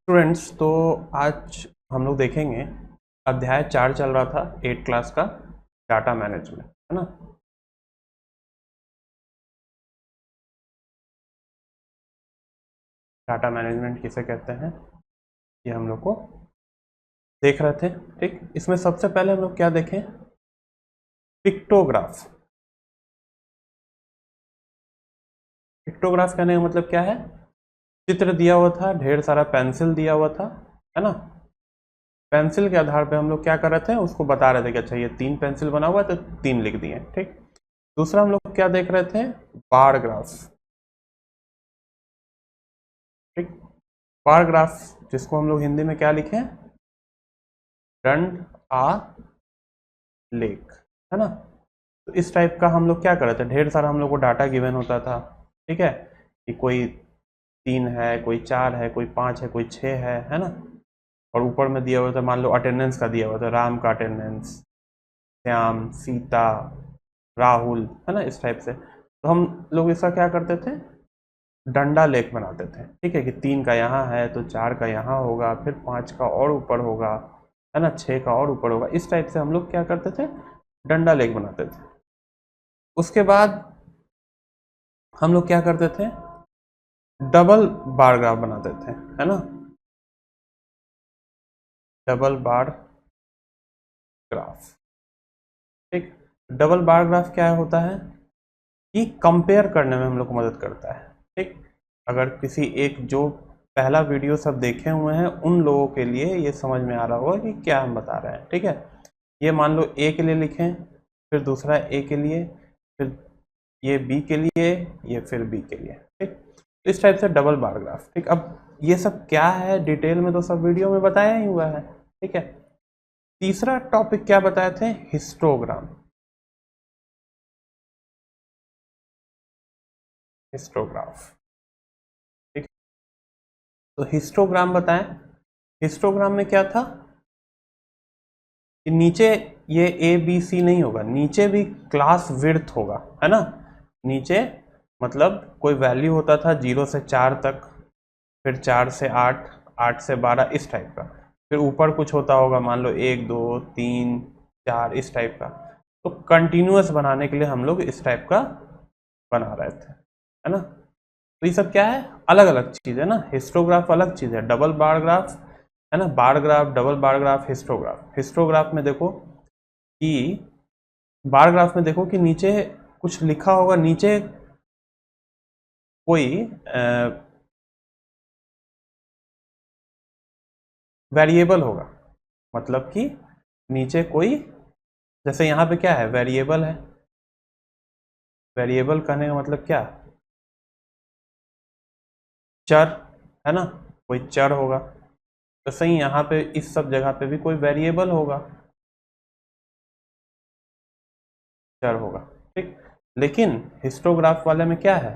Students, तो आज हम लोग देखेंगे अध्याय 4 चल रहा था 8 क्लास का डाटा मैनेजमेंट, है ना। डाटा मैनेजमेंट किसे कहते हैं ये हम लोग को देख रहे थे। ठीक, इसमें सबसे पहले हम लोग क्या देखें? पिक्टोग्राफ। पिक्टोग्राफ कहने का मतलब क्या है? चित्र दिया हुआ था, ढेर सारा पेंसिल दिया हुआ था, है ना। पेंसिल के आधार पे हम लोग क्या कर रहे थे, उसको बता रहे थे कि अच्छा ये 3 पेंसिल बना हुआ है तो 3 लिख दिए। ठीक, दूसरा हम लोग क्या देख रहे थे? Bar graph. ठीक, बार ग्राफ जिसको हम लोग हिंदी में क्या लिखें? दंड आलेख, है ना। तो इस टाइप का हम लोग क्या कर रहे थे, ढेर सारा हम लोग को डाटा गिवन होता था। ठीक है, कि कोई 3 है, कोई 4 है, कोई 5 है, कोई 6 है ना। और ऊपर में दिया हुआ था, मान लो अटेंडेंस का दिया हुआ था, राम का अटेंडेंस, श्याम, सीता, राहुल, है ना, इस टाइप से। तो हम लोग इसका क्या करते थे? डंडा लेख बनाते थे। ठीक है, कि 3 का यहाँ है तो 4 का यहाँ होगा, फिर 5 का और ऊपर होगा, है ना, 6 का और ऊपर होगा। इस टाइप से हम लोग क्या करते थे? डंडा लेख बनाते थे। उसके बाद हम लोग क्या करते थे? डबल बार ग्राफ बनाते थे, है ना। Double bar graph. ठीक, डबल बार ग्राफ क्या होता है कि कंपेयर करने में हम लोग को मदद करता है। ठीक, अगर किसी एक जो पहला वीडियो सब देखे हुए हैं उन लोगों के लिए ये समझ में आ रहा होगा कि क्या हम बता रहे हैं। ठीक है, ये मान लो ए के लिए लिखें, फिर दूसरा ए के लिए, फिर ये बी के लिए, ये फिर बी के लिए। ठीक, तो इस टाइप से डबल बार ग्राफ। ठीक, अब ये सब क्या है डिटेल में तो सब वीडियो में बताया ही हुआ है। ठीक है, तीसरा टॉपिक क्या बताए थे? हिस्टोग्राम। हिस्टोग्राफ। ठीक, तो हिस्टोग्राम बताएं। हिस्टोग्राम में क्या था कि नीचे ये ए बी सी नहीं होगा, नीचे भी क्लास विड्थ होगा, है ना। नीचे मतलब कोई वैल्यू होता था 0 से 4 तक, फिर 4 से 8, 8 से 12, इस टाइप का। फिर ऊपर कुछ होता होगा, मान लो 1 2 3 4, इस टाइप का। तो कंटिन्यूअस बनाने के लिए हम लोग इस टाइप का बना रहे थे, है ना। तो ये सब क्या है? अलग अलग चीज़ है ना। हिस्टोग्राफ अलग चीज़ है, डबल बार ग्राफ, है ना। Bar graph, double bar graph, histograph. Histograph में देखो कि बार ग्राफ में देखो कि नीचे कुछ लिखा होगा, नीचे कोई वेरिएबल होगा, मतलब कि नीचे कोई, जैसे यहाँ पे क्या है? वेरिएबल है। वेरिएबल कहने का मतलब क्या? चर, है ना। कोई चर होगा, तो सही यहाँ पे इस सब जगह पे भी कोई वेरिएबल होगा, चर होगा। ठीक, लेकिन हिस्टोग्राफ वाले में क्या है?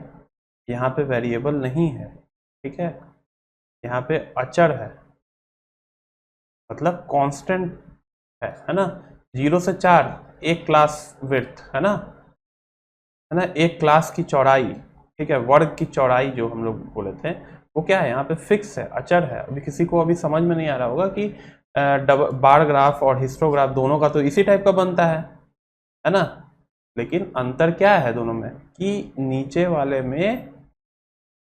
यहाँ पे वेरिएबल नहीं है। ठीक है, यहाँ पे अचर है, मतलब कांस्टेंट है ना। 0 से 4 एक क्लास विड्थ, है ना, एक क्लास की चौड़ाई। ठीक है, वर्ग की चौड़ाई जो हम लोग बोले थे वो क्या है? यहाँ पे फिक्स है, अचर है। अभी किसी को अभी समझ में नहीं आ रहा होगा कि बार ग्राफ और हिस्टोग्राफ दोनों का तो इसी टाइप का बनता है ना। लेकिन अंतर क्या है दोनों में कि नीचे वाले में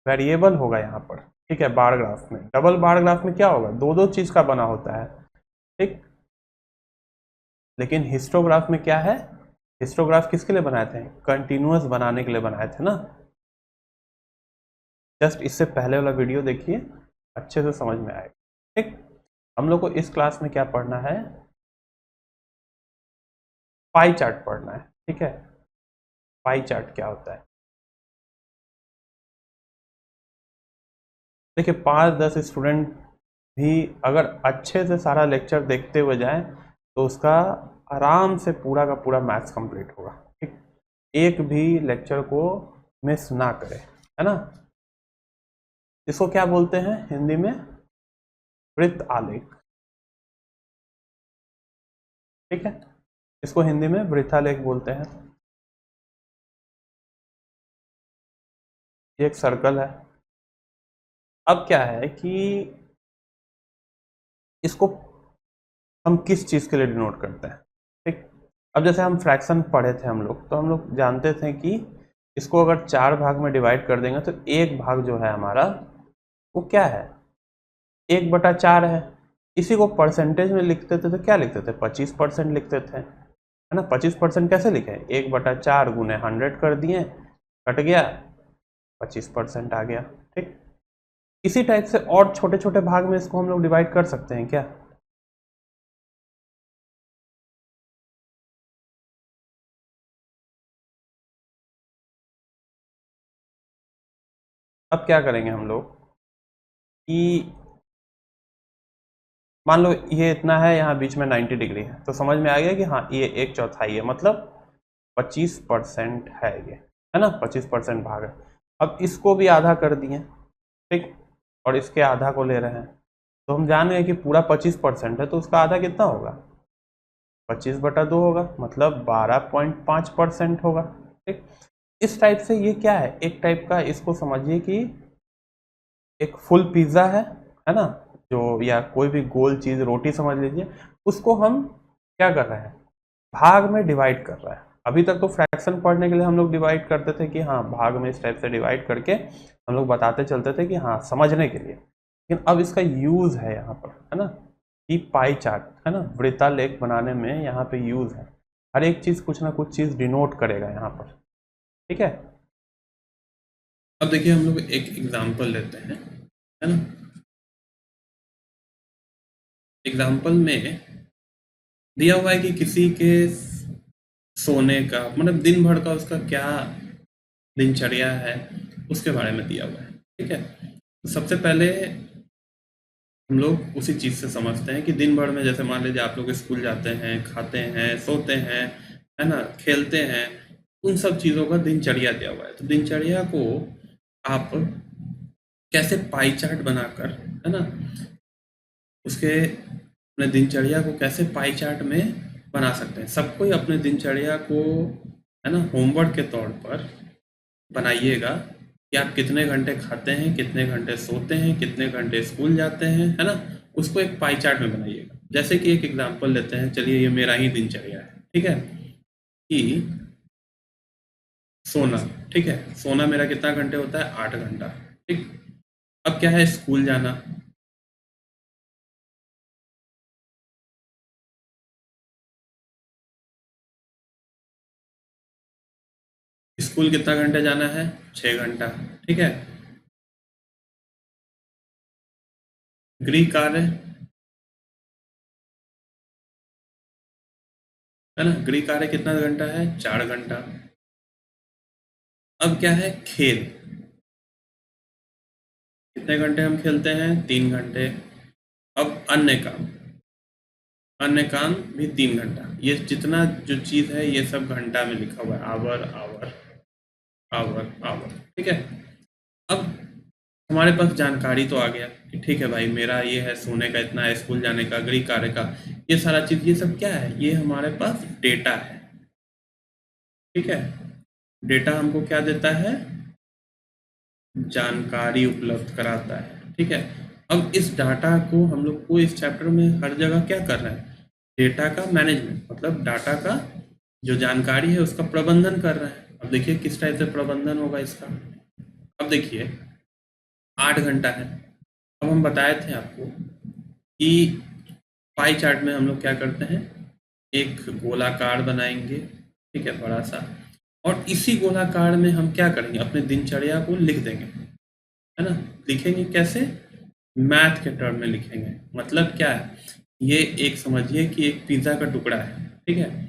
वेरिएबल होगा यहाँ पर। ठीक है, बार ग्राफ में। डबल बार ग्राफ में क्या होगा? दो दो चीज का बना होता है। ठीक, लेकिन हिस्टोग्राफ में क्या है? हिस्टोग्राफ किसके लिए बनाए थे? कंटिन्यूअस बनाने के लिए बनाए थे ना। जस्ट इससे पहले वाला वीडियो देखिए, अच्छे से समझ में आएगा। ठीक, हम लोग को इस क्लास में क्या पढ़ना है? पाई चार्ट पढ़ना है। ठीक है, पाई चार्ट क्या होता है? देखिए, 5-10 स्टूडेंट भी अगर अच्छे से सारा लेक्चर देखते हुए जाए तो उसका आराम से पूरा का पूरा मैथ्स कंप्लीट होगा। ठीक, एक भी लेक्चर को मिस ना करे, है ना। इसको क्या बोलते हैं हिंदी में? वृत्त आलेख। ठीक है, इसको हिंदी में वृत्तालेख बोलते हैं। ये एक सर्कल है। अब क्या है कि इसको हम किस चीज़ के लिए डिनोट करते हैं, ठीक। अब जैसे हम फ्रैक्शन पढ़े थे हम लोग, तो हम लोग जानते थे कि इसको अगर 4 भाग में डिवाइड कर देंगे तो एक भाग जो है हमारा वो क्या है, 1/4 है। इसी को परसेंटेज में लिखते थे तो क्या लिखते थे, 25% लिखते थे, है ना। 25% कैसे लिखे, 1/4 गुने 100 कर दिए, कट गया, 25% आ गया, ठीक। इसी टाइप से और छोटे छोटे भाग में इसको हम लोग डिवाइड कर सकते हैं क्या। अब क्या करेंगे हम लोग कि मान लो ये इतना है, यहाँ बीच में 90 डिग्री है, तो समझ में आ गया कि हाँ ये 1/4 है, मतलब 25% है ये, है ना, 25% भाग है। अब इसको भी आधा कर दिए, ठीक, और इसके आधा को ले रहे हैं, तो हम जान गए कि पूरा 25% है, तो उसका आधा कितना होगा, 25/2 होगा, मतलब 12.5% होगा, ठीक। इस टाइप से ये क्या है, एक टाइप का इसको समझिए कि एक फुल पिज्ज़ा है ना, जो या कोई भी गोल चीज़, रोटी समझ लीजिए, उसको हम क्या कर रहे हैं, भाग में डिवाइड कर रहा है। अभी तक तो फ्रैक्शन पढ़ने के लिए हम लोग डिवाइड करते थे कि हाँ भाग में इस टाइप से डिवाइड करके हम लोग बताते चलते थे कि हाँ समझने के लिए, लेकिन अब इसका यूज़ है यहाँ पर, है ना, कि पाई चार्ट, है ना, वृत्तालेख बनाने में यहाँ पे यूज़ है। हर एक चीज़ कुछ ना कुछ चीज़ डिनोट करेगा यहाँ पर, ठीक है। अब देखिए हम लोग एक एग्जाम्पल लेते हैं, है ना। एग्जाम्पल में दिया हुआ है कि किसी के सोने का मतलब दिन भर का उसका क्या दिनचर्या है, उसके बारे में दिया हुआ है, ठीक है। तो सबसे पहले हम लोग उसी चीज़ से समझते हैं कि दिन भर में, जैसे मान लीजिए आप लोग स्कूल जाते हैं, खाते हैं, सोते हैं, है ना, खेलते हैं, उन सब चीज़ों का दिनचर्या दिया हुआ है। तो दिनचर्या को आप कैसे पाई चार्ट बनाकर, है ना, उसके अपने दिनचर्या को कैसे पाई चार्ट में बना सकते हैं। सबको ही अपने दिनचर्या को, है ना, होमवर्क के तौर पर बनाइएगा कि आप कितने घंटे खाते हैं, कितने घंटे सोते हैं, कितने घंटे स्कूल जाते हैं, है ना, उसको एक पाई चार्ट में बनाइएगा। जैसे कि एक एग्जांपल लेते हैं, चलिए ये मेरा ही दिनचर्या है, ठीक है, कि सोना, ठीक है, सोना मेरा कितना घंटे होता है, 8 घंटा, ठीक। अब क्या है, स्कूल जाना, स्कूल कितना घंटे जाना है, 6 घंटा, ठीक है। गृह कार्य, है ना, गृह कार्य कितना घंटा है, 4 घंटा। अब क्या है, खेल, कितने घंटे हम खेलते हैं, 3 घंटे। अब अन्य काम भी 3 घंटा। ये जितना जो चीज़ है ये सब घंटा में लिखा हुआ है, आवर आवर आवर आवर, ठीक है। अब हमारे पास जानकारी तो आ गया कि ठीक है भाई, मेरा ये है, सोने का इतना है, स्कूल जाने का, गृह कार्य का, ये सारा चीज़, ये सब क्या है, ये हमारे पास डेटा है, ठीक है। डेटा हमको क्या देता है, जानकारी उपलब्ध कराता है, ठीक है। अब इस डाटा को हम लोग को इस चैप्टर में हर जगह क्या कर रहे हैं, डेटा का मैनेजमेंट, मतलब डाटा का जो जानकारी है उसका प्रबंधन कर रहे हैं। अब देखिए किस टाइप से प्रबंधन होगा इसका। अब देखिए 8 घंटा है। अब हम बताए थे आपको कि पाई चार्ट में हम लोग क्या करते हैं, एक गोलाकार बनाएंगे, ठीक है, बड़ा सा, और इसी गोलाकार में हम क्या करेंगे, अपने दिनचर्या को लिख देंगे, है ना। लिखेंगे कैसे, मैथ के टर्म में लिखेंगे। मतलब क्या है, ये एक समझिए कि एक पिज़्ज़ा का टुकड़ा है, ठीक है।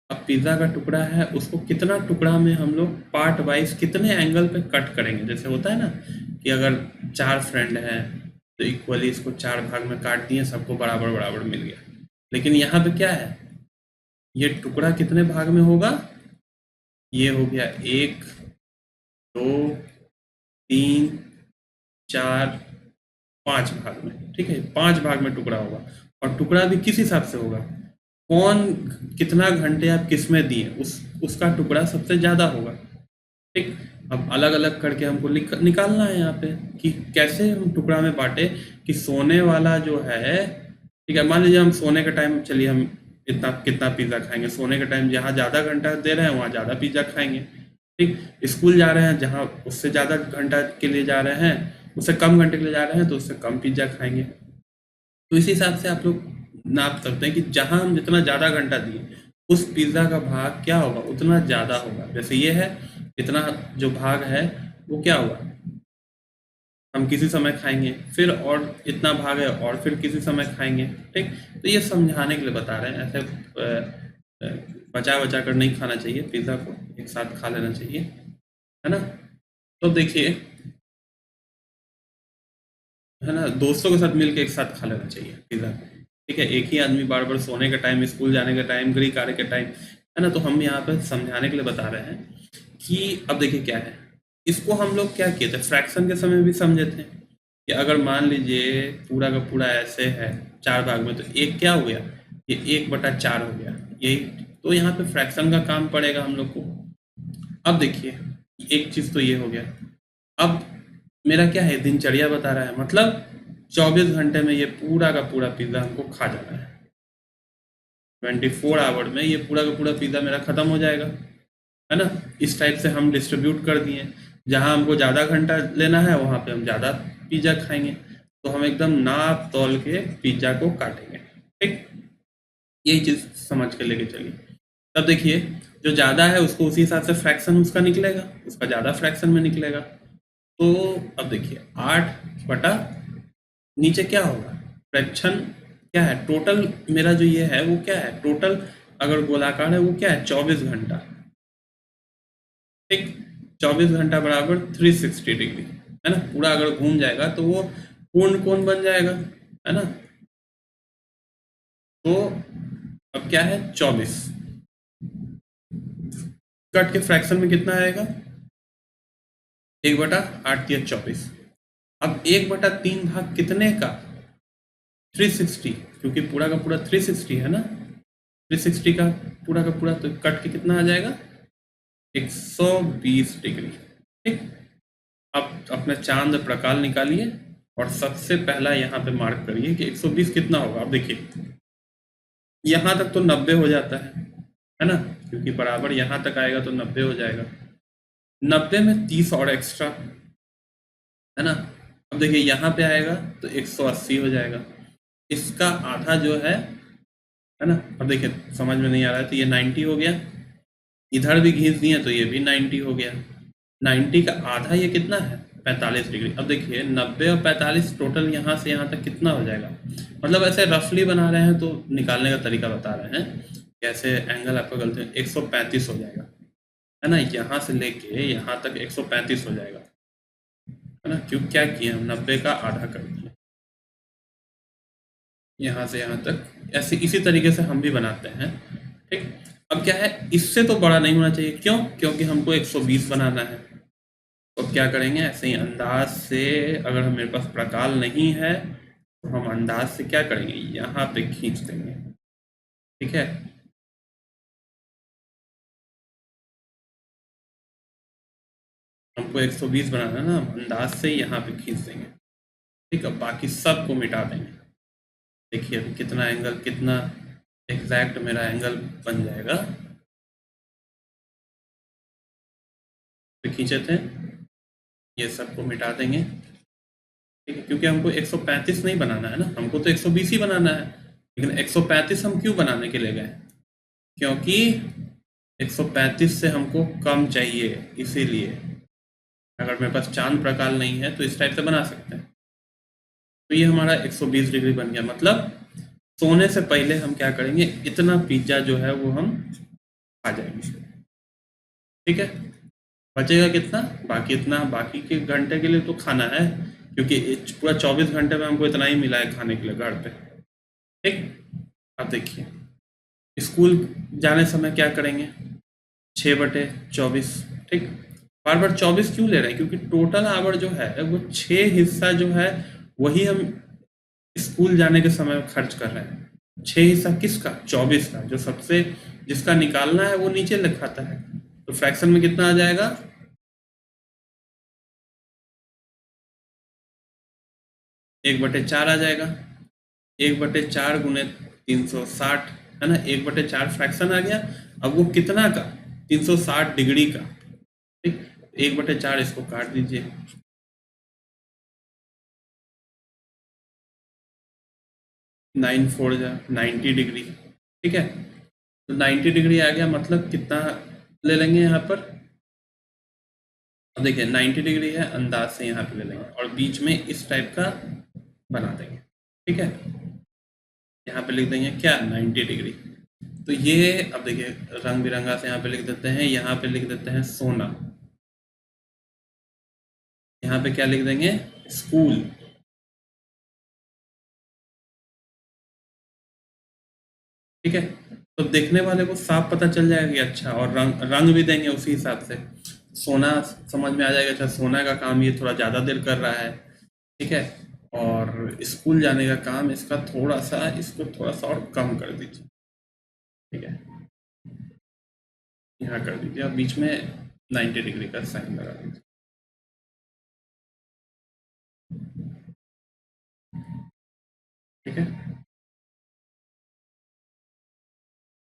अब पिज़्ज़ा का टुकड़ा है, उसको कितना टुकड़ा में हम लोग पार्ट वाइज कितने एंगल पे कट करेंगे। जैसे होता है ना कि अगर 4 फ्रेंड हैं तो इक्वली इसको 4 भाग में काट दिए, सबको बराबर बराबर मिल गया। लेकिन यहाँ पे क्या है, ये टुकड़ा कितने भाग में होगा, ये हो गया 1 2 3 4 5 भाग में, ठीक है, 5 भाग में टुकड़ा होगा। और टुकड़ा भी किस हिसाब से होगा, कौन कितना घंटे आप किस में दिए, उसका टुकड़ा सबसे ज़्यादा होगा, ठीक। अब अलग अलग करके हमको निकालना है यहाँ पे कि कैसे हम टुकड़ा में बांटे, कि सोने वाला जो है, ठीक है, मान लीजिए हम सोने के टाइम, चलिए हम इतना कितना पिज़्ज़ा खाएंगे, सोने के टाइम जहाँ ज़्यादा घंटा दे रहे हैं वहाँ ज़्यादा पिज़्ज़ा खाएंगे। ठीक, स्कूल जा रहे हैं जहाँ उससे ज़्यादा घंटा के लिए जा रहे हैं, उससे कम घंटे के लिए जा रहे हैं तो उससे कम पिज़्ज़ा खाएंगे। तो इस हिसाब से आप लोग नाप सकते हैं कि जहाँ हम जितना ज़्यादा घंटा दिए उस पिज़्ज़ा का भाग क्या होगा, उतना ज़्यादा होगा। जैसे ये है, इतना जो भाग है वो क्या होगा, हम किसी समय खाएंगे, फिर और इतना भाग है और फिर किसी समय खाएंगे। ठीक, तो ये समझाने के लिए बता रहे हैं, ऐसे बचा बचा कर नहीं खाना चाहिए, पिज़्ज़ा को एक साथ खा लेना चाहिए, है ना। तो देखिए, है ना, दोस्तों के साथ मिलकर एक साथ खा लेना चाहिए पिज़्ज़ा को। ठीक है, एक ही आदमी बार बार सोने के टाइम, स्कूल जाने के टाइम, गृह कार्य के टाइम, है ना, तो हम यहाँ पे समझाने के लिए बता रहे हैं कि अब देखिए क्या है, इसको हम लोग क्या किए थे, फ्रैक्शन के समय भी समझे थे कि अगर मान लीजिए पूरा का पूरा ऐसे है 4 भाग में, तो एक क्या हो गया, ये 1/4 हो गया, यही। तो यहाँ पे फ्रैक्शन का काम पड़ेगा हम लोग को। अब देखिए, एक चीज़ तो ये हो गया। अब मेरा क्या है, दिनचर्या बता रहा है, मतलब 24 घंटे में ये पूरा का पूरा पिज़्ज़ा हमको खा जाना है। 24 आवर में ये पूरा का पूरा पिज़्ज़ा मेरा ख़त्म हो जाएगा, है ना। इस टाइप से हम डिस्ट्रीब्यूट कर दिए, जहाँ हमको ज़्यादा घंटा लेना है वहाँ पे हम ज़्यादा पिज़्ज़ा खाएंगे। तो हम एकदम नाप तौल के पिज़्ज़ा को काटेंगे। ठीक, यही चीज़ समझ के लेके चलिए। तब देखिए, जो ज़्यादा है उसको उसी हिसाब से फ्रैक्शन उसका निकलेगा, उसका ज़्यादा फ्रैक्शन में निकलेगा। तो अब देखिए 8 नीचे क्या होगा, फ्रैक्शन क्या है, टोटल मेरा जो ये है वो क्या है, टोटल अगर गोलाकार है वो क्या है, 24 घंटा। ठीक, 24 घंटा बराबर 360 डिग्री, है ना। पूरा अगर घूम जाएगा तो वो पूर्ण कोण बन जाएगा, है ना। तो अब क्या है, 24 कट के फ्रैक्शन में कितना आएगा, 1/8 × 24। अब 1/3 भाग कितने का, 360, क्योंकि पूरा का पूरा 360 है ना, 360 का पूरा तो कट के कितना आ जाएगा, 120 डिग्री। ठीक, अब अपना चांद प्रकाल निकालिए और सबसे पहला यहाँ पे मार्क करिए कि 120 कितना होगा। अब देखिए यहाँ तक तो 90 हो जाता है ना, क्योंकि बराबर यहाँ तक आएगा तो 90 हो जाएगा। 90 में 30 और एक्स्ट्रा, है ना। अब देखिए यहाँ पे आएगा तो 180 हो जाएगा, इसका आधा जो है ना। अब देखिए समझ में नहीं आ रहा है तो ये 90 हो गया, इधर भी घींच दिए तो ये भी 90 हो गया। 90 का आधा ये कितना है, 45 डिग्री। अब देखिए 90 और 45 टोटल यहाँ से यहाँ तक कितना हो जाएगा, मतलब ऐसे रफली बना रहे हैं तो निकालने का तरीका बता रहे हैं, कैसे एंगल आपका गलत है, 135 हो जाएगा, है ना। यहाँ से लेके यहाँ तक 135 हो जाएगा, है ना। क्यों, क्या किए हम, 90 का आधा कर दिए, यहाँ से यहाँ तक। ऐसे इसी तरीके से हम भी बनाते हैं। ठीक, अब क्या है, इससे तो बड़ा नहीं होना चाहिए, क्यों, क्योंकि हमको 120 बनाना है। तो क्या करेंगे, ऐसे ही अंदाज से, अगर मेरे पास प्रकाल नहीं है तो हम अंदाज से क्या करेंगे, यहाँ पे खींच देंगे। ठीक है, हमको 120 बनाना है ना, हम अंदाज से यहाँ पे खींच देंगे। ठीक है, बाकी सब को मिटा देंगे। देखिए अभी कितना एंगल, कितना एग्जैक्ट मेरा एंगल बन जाएगा। तो खींचे थे, ये सबको मिटा देंगे। ठीक है, क्योंकि हमको 135 नहीं बनाना है ना, हमको तो 120 ही बनाना है। लेकिन 135 हम क्यों बनाने के लिए गए, क्योंकि 135 से हमको कम चाहिए, इसीलिए। अगर मेरे पास चांद प्रकाल नहीं है तो इस टाइप से बना सकते हैं। तो ये हमारा 120 डिग्री बन गया, मतलब सोने से पहले हम क्या करेंगे, इतना पिज्जा जो है वो हम खा जाएंगे। ठीक है, बचेगा कितना, बाकी इतना, बाकी के घंटे के लिए तो खाना है, क्योंकि पूरा 24 घंटे में हमको इतना ही मिला है खाने के लिए घर पे। ठीक, अब देखिए स्कूल जाने समय क्या करेंगे, 6/24। ठीक, बार बार 24 क्यों ले रहे हैं, क्योंकि टोटल आवर जो है वो 6 हिस्सा जो है वही हम स्कूल जाने के समय खर्च कर रहे हैं। 6 हिस्सा किसका, 24 का, जो सबसे जिसका निकालना है वो नीचे लिखाता है। तो फ्रैक्शन में कितना आ जाएगा, 1/4 आ जाएगा। 1/4 गुने 360 है ना, 1/4 फ्रैक्शन आ गया। अब वो कितना का, 360 डिग्री का, ठीक। 1/4 इसको काट दीजिए, 9 4 जा 90 डिग्री, ठीक है। तो 90 डिग्री आ गया, मतलब कितना ले लेंगे यहाँ पर, अब देखिए 90 डिग्री है, अंदाज से यहाँ पे ले लेंगे और बीच में इस टाइप का बना देंगे, ठीक है। यहाँ पे लिख देंगे क्या, 90 डिग्री। तो ये अब देखिए रंग बिरंगा से यहाँ पे लिख देते हैं, यहाँ पे लिख देते हैं सोना, यहाँ पे क्या लिख देंगे, स्कूल, ठीक है। तो देखने वाले को साफ पता चल जाएगा कि अच्छा, और रंग रंग भी देंगे उसी हिसाब से, सोना समझ में आ जाएगा, अच्छा सोना का काम ये थोड़ा ज़्यादा देर कर रहा है, ठीक है। और स्कूल जाने का काम इसका थोड़ा सा, इसको थोड़ा सा और कम कर दीजिए, ठीक है, यहाँ कर दीजिए, अब बीच में 90 डिग्री का साइन लगा दीजिए, ठीक है।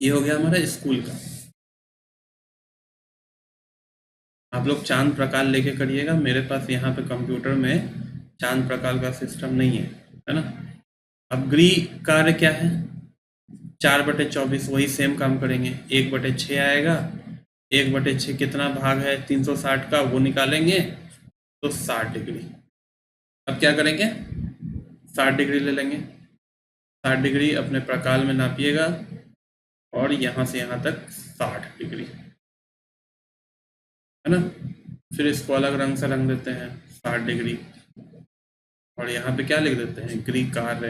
ये हो गया हमारा स्कूल का। आप लोग चांद प्रकार लेके करिएगा, मेरे पास यहाँ पे कंप्यूटर में चांद प्रकार का सिस्टम नहीं है ना। अब ग्री कार्य क्या है, 4/24, वही सेम काम करेंगे, 1/6 आएगा, 1/6 कितना भाग है 360 का, वो निकालेंगे तो 60 डिग्री। अब क्या करेंगे, 60 डिग्री ले लेंगे, 60 डिग्री अपने प्रकाल में नापिएगा और यहाँ से यहाँ तक 60 डिग्री, है ना। फिर इसको अलग रंग से रंग देते हैं, 60 डिग्री, और यहाँ पे क्या लिख देते हैं, ग्री कार्य,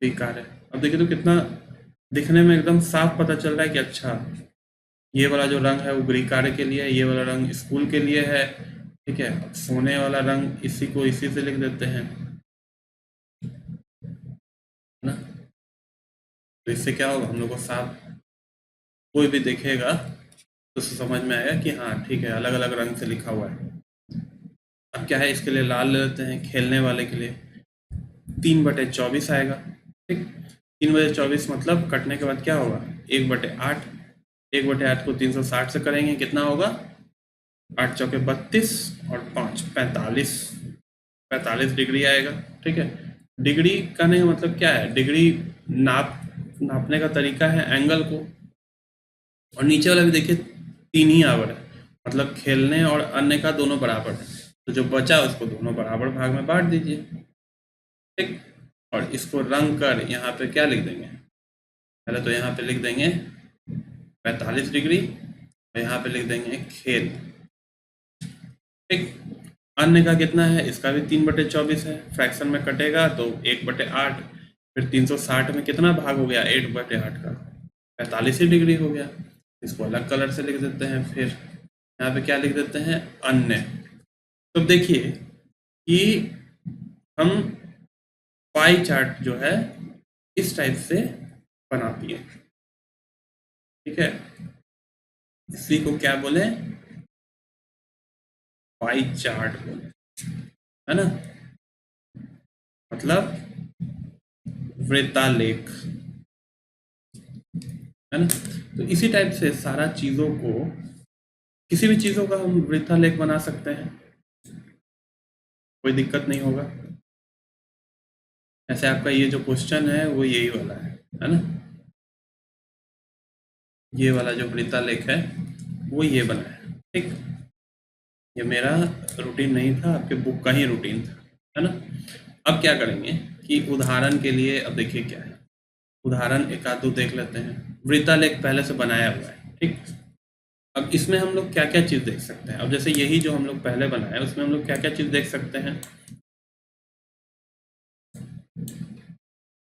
ग्री कार्य। अब देखिए तो कितना दिखने में एकदम साफ पता चल रहा है कि अच्छा ये वाला जो रंग है वो ग्री कार्य के लिए है, ये वाला रंग स्कूल के लिए है, ठीक है। अब सोने वाला रंग इसी को इसी से लिख देते हैं ना। तो इससे क्या होगा, हम लोग को साफ, कोई भी देखेगा तो समझ में आएगा कि हाँ ठीक है, अलग अलग रंग से लिखा हुआ है। अब क्या है, इसके लिए लाल ले लेते हैं, खेलने वाले के लिए 3/24 आएगा, ठीक। 3/24 मतलब कटने के बाद क्या होगा, 1/8, 1/8 को 360 से करेंगे, कितना होगा, 8 चौके 32 और 5 45, 45 डिग्री आएगा, ठीक है। डिग्री कहने का मतलब क्या है, डिग्री नापने का तरीका है एंगल को। और नीचे वाला भी देखिए 3 ही आवर है, मतलब खेलने और अन्य का दोनों बराबर है, तो जो बचा उसको दोनों बराबर भाग में बांट दीजिए, ठीक। और इसको रंग कर यहाँ पे क्या लिख देंगे, पहले तो यहाँ पे लिख देंगे 45 डिग्री और यहाँ पे लिख देंगे खेल, ठीक। अन्य का कितना है, इसका भी 3/24 है, फ्रैक्शन में कटेगा तो 1/8, फिर 360 में कितना भाग हो गया 8/8 का, 45 ही डिग्री हो गया। इसको अलग कलर से लिख देते हैं, फिर यहाँ पे क्या लिख देते हैं, अन्य। तो देखिए कि हम पाई चार्ट जो है इस टाइप से बनाती है, ठीक है। इसी को क्या बोले, पाई चार्ट बोले, है ना, मतलब वृत्तालेख, है ना। तो इसी टाइप से सारा चीजों को, किसी भी चीजों का हम वृत्तालेख बना सकते हैं, कोई दिक्कत नहीं होगा। ऐसे आपका ये जो क्वेश्चन है वो यही वाला है ना, ये वाला जो वृत्तालेख है वो ये बना है, ठीक। ये मेरा रूटीन नहीं था, आपके बुक का ही रूटीन था, है ना। अब क्या करेंगे कि उदाहरण के लिए, अब देखिए क्या है, उदाहरण एक आध दो देख लेते हैं। वृत्तालेख पहले से बनाया हुआ है, ठीक। अब इसमें हम लोग क्या क्या चीज़ देख सकते हैं, अब जैसे यही जो हम लोग पहले बनाया उसमें हम लोग क्या क्या चीज़ देख सकते हैं,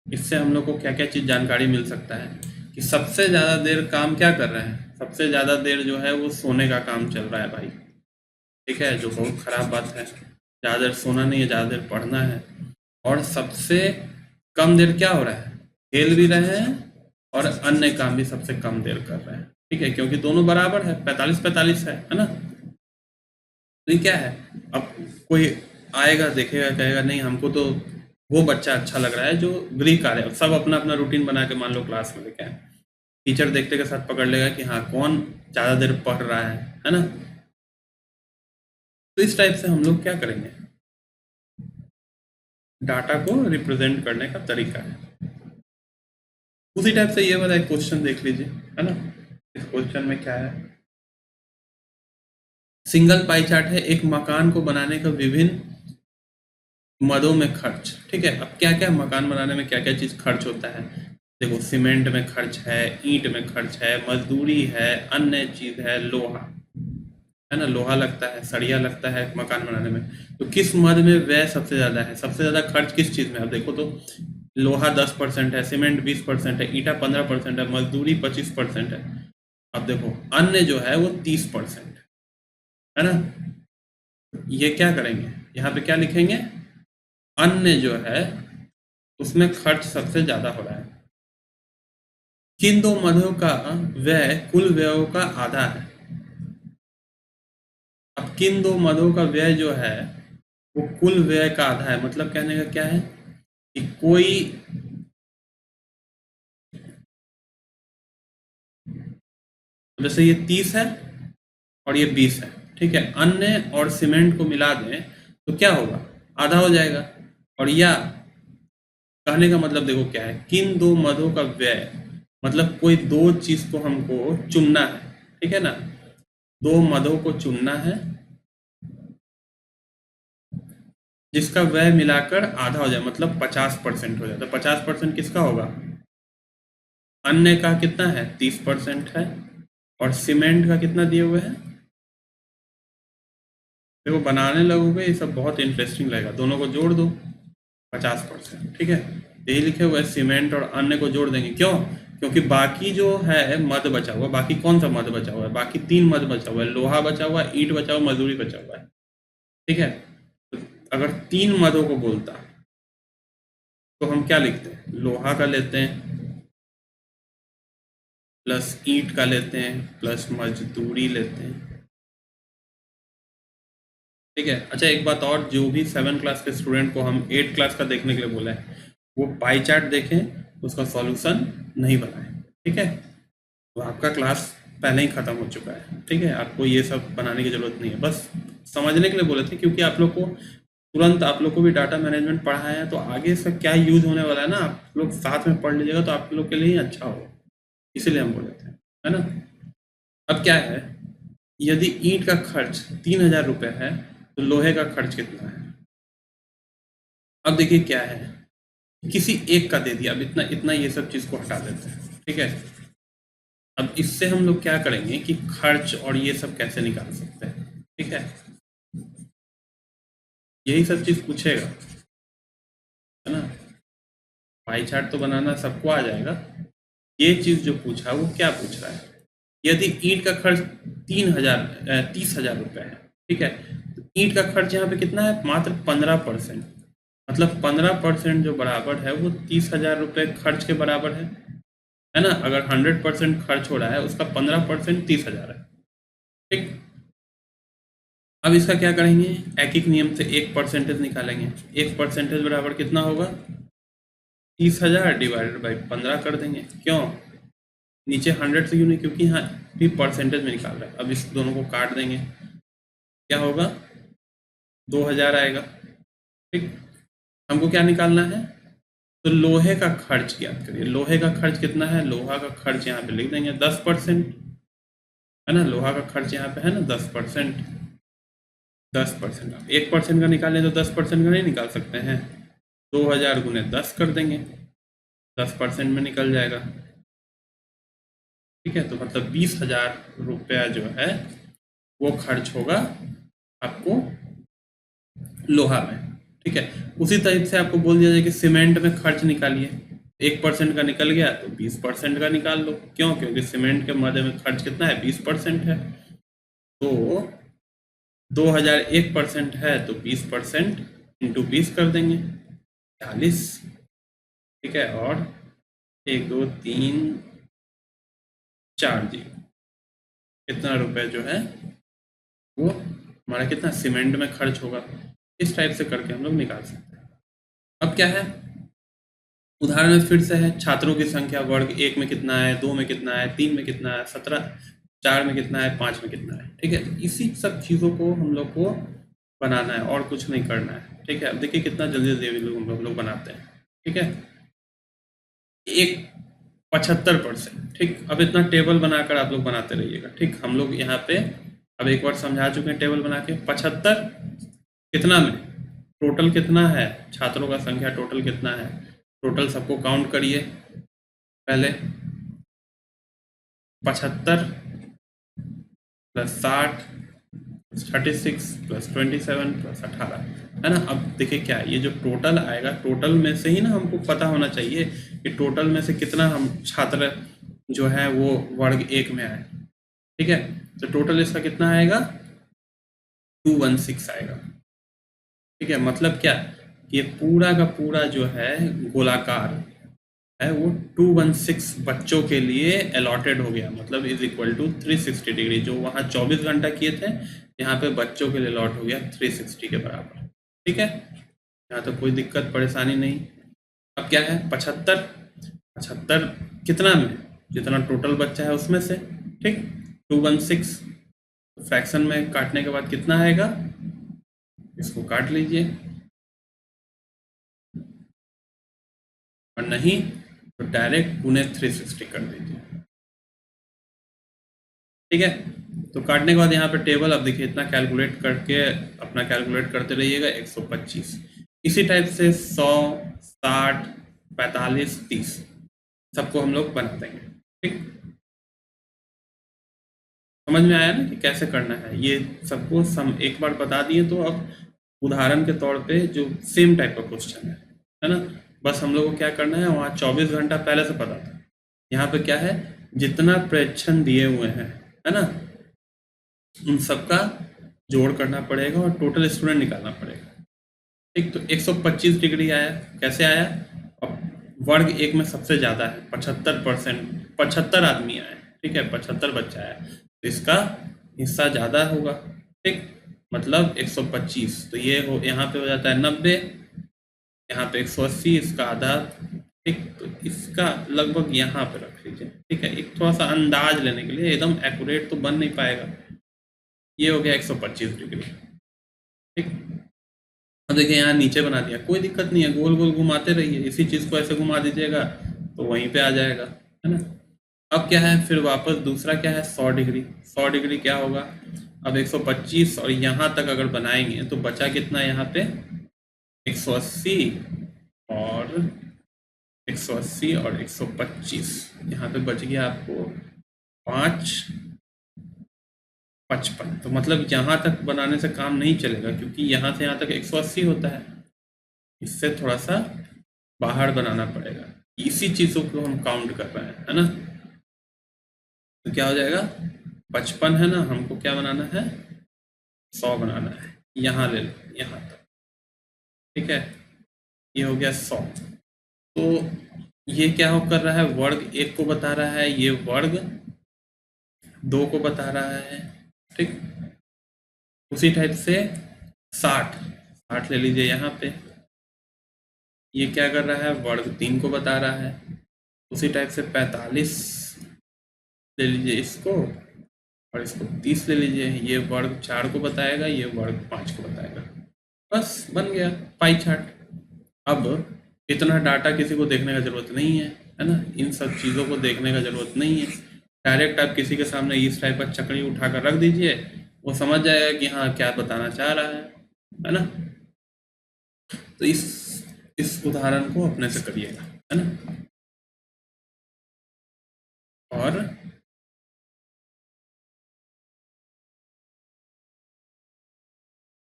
इससे हम लोग को क्या क्या चीज़ जानकारी मिल सकता है कि सबसे ज़्यादा देर काम क्या कर रहे हैं, सबसे ज़्यादा देर जो है वो सोने का काम चल रहा है भाई, ठीक है, जो बहुत ख़राब बात है। ज़्यादा देर सोना नहीं है, ज़्यादा देर पढ़ना है। और सबसे कम देर क्या हो रहा है, खेल भी रहे हैं और अन्य काम भी सबसे कम देर कर रहे हैं, ठीक है, क्योंकि दोनों बराबर है, 45-45 है ना। तो ये क्या है, अब कोई आएगा देखेगा कहेगा नहीं हमको तो वो बच्चा अच्छा लग रहा है जो ग्रीक आ रहा है, सब अपना अपना रूटीन बना के मान लो क्लास में लेके आए, टीचर देखते के साथ पकड़ लेगा कि हाँ कौन ज़्यादा देर पढ़ रहा है ना। तो इस टाइप से हम लोग क्या करेंगे, डाटा को रिप्रेजेंट करने का तरीका है। उसी टाइप से ये वाला एक क्वेश्चन देख लीजिए, है ना। इस क्वेश्चन में क्या है, सिंगल पाई चार्ट है, एक मकान को बनाने का विभिन्न मदों में खर्च। ठीक है, अब क्या क्या मकान बनाने में क्या क्या चीज़ खर्च होता है, देखो सीमेंट में खर्च है, ईंट में खर्च है, मजदूरी है, अन्य चीज़ है, लोहा है ना, लोहा लगता है, सरिया लगता है मकान बनाने में। तो किस मद में व्यय सबसे ज़्यादा है, सबसे ज़्यादा खर्च किस चीज़ में, अब देखो तो लोहा 10% है, सीमेंट 20% है, ईंटा 15% है, मजदूरी 25% है। अब देखो अन्य जो है वो 30% है ना। ये क्या करेंगे, यहाँ पे क्या लिखेंगे, अन्य जो है उसमें खर्च सबसे ज़्यादा हो रहा है। किन दो मदों का व्यय कुल व्ययों का आधा है। अब किन दो मदों का व्यय जो है वो कुल व्यय का आधा है, मतलब कहने का क्या है कि कोई, जैसे ये 30 है और ये 20 है, ठीक है, अन्य और सीमेंट को मिला दें तो क्या होगा, आधा हो जाएगा। और या कहने का मतलब देखो क्या है, किन दो मदों का व्यय, मतलब कोई दो चीज को हमको चुनना है, ठीक है ना, दो मदों को चुनना है जिसका व्यय मिलाकर आधा हो जाए, मतलब 50% हो जाता है। 50% किसका होगा, अन्य का कितना है 30% है, और सीमेंट का कितना दिए हुए हैं, देखो बनाने लगोगे ये सब बहुत इंटरेस्टिंग लगेगा, दोनों को जोड़ दो 50%, ठीक है। यही लिखे हुए सीमेंट और अन्य को जोड़ देंगे, क्यों, क्योंकि बाकी जो है मद बचा हुआ, बाकी कौन सा मद बचा हुआ है, बाकी 3 मद बचा हुआ है, लोहा बचा हुआ है, ईंट बचा हुआ, मजदूरी बचा हुआ है, ठीक है। तो अगर 3 मदों को बोलता तो हम क्या लिखते हैं, लोहा का लेते हैं प्लस ईंट का लेते हैं प्लस मजदूरी लेते हैं, ठीक है। अच्छा एक बात और, जो भी 7 क्लास के स्टूडेंट को हम 8 क्लास का देखने के लिए बोला है वो पाई चार्ट देखें, उसका सॉल्यूशन नहीं बनाए, ठीक है। तो आपका क्लास पहले ही ख़त्म हो चुका है, ठीक है, आपको ये सब बनाने की ज़रूरत नहीं है, बस समझने के लिए बोले थे, क्योंकि आप लोग को तुरंत, आप लोग को भी डाटा मैनेजमेंट पढ़ा है तो आगे इसका क्या यूज़ होने वाला है ना, आप लोग साथ में पढ़ लीजिएगा तो आप लोग के लिए ही अच्छा होगा, इसीलिए हम बोले थे, है ना। अब क्या है, यदि ईंट का खर्च 3,000 रुपये है तो लोहे का खर्च कितना है। अब देखिए क्या है, किसी एक का दे दिया, अब इतना इतना ये सब चीज़ को हटा देते हैं, ठीक है। अब इससे हम लोग क्या करेंगे कि खर्च और ये सब कैसे निकाल सकते हैं, ठीक है, यही सब चीज़ पूछेगा, है ना। पाई चार्ट तो बनाना सबको आ जाएगा, ये चीज़ जो पूछा वो क्या पूछ रहा है, यदि ईंट का खर्च 30,000 रुपये है, ठीक है, तो ईंट का खर्च यहाँ पे कितना है, मात्र 15%, मतलब 15% जो बराबर है वो 30,000 रुपये खर्च के बराबर है ना। अगर 100% खर्च हो रहा है उसका 15% 30,000 है, ठीक। अब इसका क्या करेंगे, एक एक नियम से एक परसेंटेज निकालेंगे, एक परसेंटेज बराबर कितना होगा, 30,000 डिवाइडेड बाई 15 कर देंगे, क्यों, नीचे 100 से क्यों नहीं, क्योंकि यहाँ भी परसेंटेज में निकाल रहा है। अब इस दोनों को काट देंगे, क्या होगा, 2,000 आएगा, ठीक। हमको क्या निकालना है, तो लोहे का खर्च ज्ञात करिए, लोहे का खर्च कितना है, लोहा का खर्च यहाँ पे लिख देंगे 10%, है ना, लोहा का खर्च यहाँ पे है ना 10%, 10%, आप 1% का निकालें तो 10% का नहीं निकाल सकते हैं, 2,000 गुने 10 कर देंगे, 10% में निकल जाएगा, ठीक है। तो मतलब 20,000 रुपया जो है वो खर्च होगा आपको लोहा में, ठीक है। उसी तरह से आपको बोल दिया जाए कि सीमेंट में खर्च निकालिए, 1% का निकल गया तो 20% का निकाल लो, क्यों, क्योंकि सीमेंट के मदे में खर्च कितना है 20% है, तो 2,000 1% है तो 20% इंटू 20 कर देंगे 40, ठीक है, और 1 2 3 4 जी, कितना रुपए जो है वो हमारा कितना सीमेंट में खर्च होगा। इस टाइप से करके हम लोग निकाल सकते हैं। अब क्या है, उदाहरण में फिर से है, छात्रों की संख्या वर्ग 1 में कितना है, 2 में कितना है, 3 में कितना है, 17, 4 में कितना है, 5 में कितना है। ठीक है, तो इसी सब चीज़ों को हम लोग को बनाना है और कुछ नहीं करना है। ठीक है, अब देखिए कितना जल्दी जल्दी हम लोग बनाते हैं। ठीक है, एक 75%। ठीक, अब इतना टेबल बनाकर आप लोग बनाते रहिएगा। ठीक, हम लोग यहाँ पे अब एक बार समझा चुके हैं टेबल बना के। 75 कितना में, टोटल कितना है, छात्रों का संख्या टोटल कितना है, टोटल सबको काउंट करिए पहले। 75 प्लस 60 36 प्लस 27 प्लस 18 है ना। अब देखिए क्या है, ये जो टोटल आएगा, टोटल में से ही ना हमको पता होना चाहिए कि टोटल में से कितना हम छात्र जो है वो वर्ग 1 में आए। ठीक है, तो टोटल इसका कितना आएगा, 216 आएगा। ठीक है, मतलब क्या, ये पूरा का पूरा जो है गोलाकार है वो 216 बच्चों के लिए अलॉटेड हो गया, मतलब इज इक्वल टू 360 डिग्री। जो वहाँ 24 घंटा किए थे, यहाँ पे बच्चों के लिए अलॉट हो गया 360 के बराबर। ठीक है, यहाँ तो कोई दिक्कत परेशानी नहीं। अब क्या है, 75 कितना में, जितना टोटल बच्चा है उसमें से। ठीक, 216 फ्रैक्शन में काटने के बाद कितना आएगा, इसको काट लीजिए, और नहीं तो डायरेक्ट पुणे 360 कर दीजिए। ठीक है, तो काटने के बाद यहाँ पे टेबल, अब देखिए इतना कैलकुलेट करके अपना कैलकुलेट करते रहिएगा। 125 इसी टाइप से 100 60 45 30 सबको हम लोग बना देंगे। ठीक, समझ में आया ना कि कैसे करना है, ये सबको सम एक बार बता दिए। तो अब उदाहरण के तौर पे जो सेम टाइप का क्वेश्चन है ना, बस हम लोग को क्या करना है, वहाँ 24 घंटा पहले से पता था। यहाँ पे क्या है, जितना प्रेक्षण दिए हुए हैं है ना, उन सबका जोड़ करना पड़ेगा और टोटल स्टूडेंट निकालना पड़ेगा। ठीक, तो 125 डिग्री आया, कैसे आया, अब वर्ग 1 में सबसे ज़्यादा है, 75%, 75 आदमी आए। ठीक है, 75 बच्चा है, तो इसका हिस्सा ज़्यादा होगा। ठीक, मतलब 125, तो ये हो, यहाँ पे हो जाता है 90, यहाँ पे 180, इसका आधा। ठीक, तो इसका लगभग यहाँ पे रख लीजिए। ठीक है, एक थोड़ा सा अंदाज लेने के लिए, एकदम एक्यूरेट तो बन नहीं पाएगा। ये हो गया 125 डिग्री। ठीक, अब देखिए यहाँ नीचे बना दिया, कोई दिक्कत नहीं है, गोल गोल घुमाते रहिए, इसी चीज़ को ऐसे घुमा दीजिएगा तो वहीं पे आ जाएगा, है ना। अब क्या है, फिर वापस दूसरा क्या है, 100 डिग्री। 100 डिग्री क्या होगा, अब 125 और यहाँ तक अगर बनाएंगे तो बचा कितना यहाँ पे, 180 और 180 और 125, यहाँ पे बच गया आपको 5 55। तो मतलब यहाँ तक बनाने से काम नहीं चलेगा, क्योंकि यहाँ से यहाँ तक 180 होता है, इससे थोड़ा सा बाहर बनाना पड़ेगा। इसी चीज़ों को हम काउंट कर रहे हैं, है ना। तो क्या हो जाएगा, 55 है ना, हमको क्या बनाना है, 100 बनाना है, यहाँ ले लो, यहाँ तक। ठीक है, ये हो गया 100। तो ये क्या हो कर रहा है, वर्ग 1 को बता रहा है, ये वर्ग 2 को बता रहा है। ठीक, उसी टाइप से 60 ले लीजिए यहाँ पे, ये क्या कर रहा है, वर्ग 3 को बता रहा है। उसी टाइप से 45 ले लीजिए इसको, और इसको 30 ले लीजिए, ये वर्ग 4 को बताएगा, ये वर्ग 5 को बताएगा। बस बन गया पाई चार्ट। अब इतना डाटा किसी को देखने का ज़रूरत नहीं है ना, इन सब चीज़ों को देखने का ज़रूरत नहीं है। डायरेक्ट आप किसी के सामने इस टाइप का चकड़ी उठाकर रख दीजिए, वो समझ जाएगा कि हाँ क्या बताना चाह रहा है ना। तो इस उदाहरण को अपने से करिएगा, है ना। और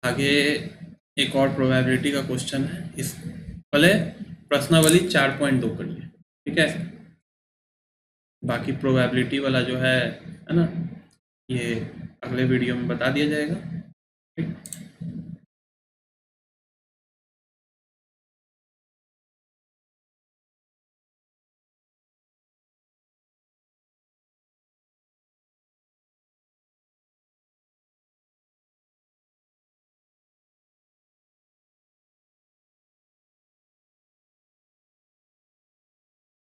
आगे एक और प्रोबेबिलिटी का क्वेश्चन है, इस पहले प्रश्नावली 4.2 करिए। ठीक है, बाकी प्रोबेबिलिटी वाला जो है ना, ये अगले वीडियो में बता दिया जाएगा। ठीक।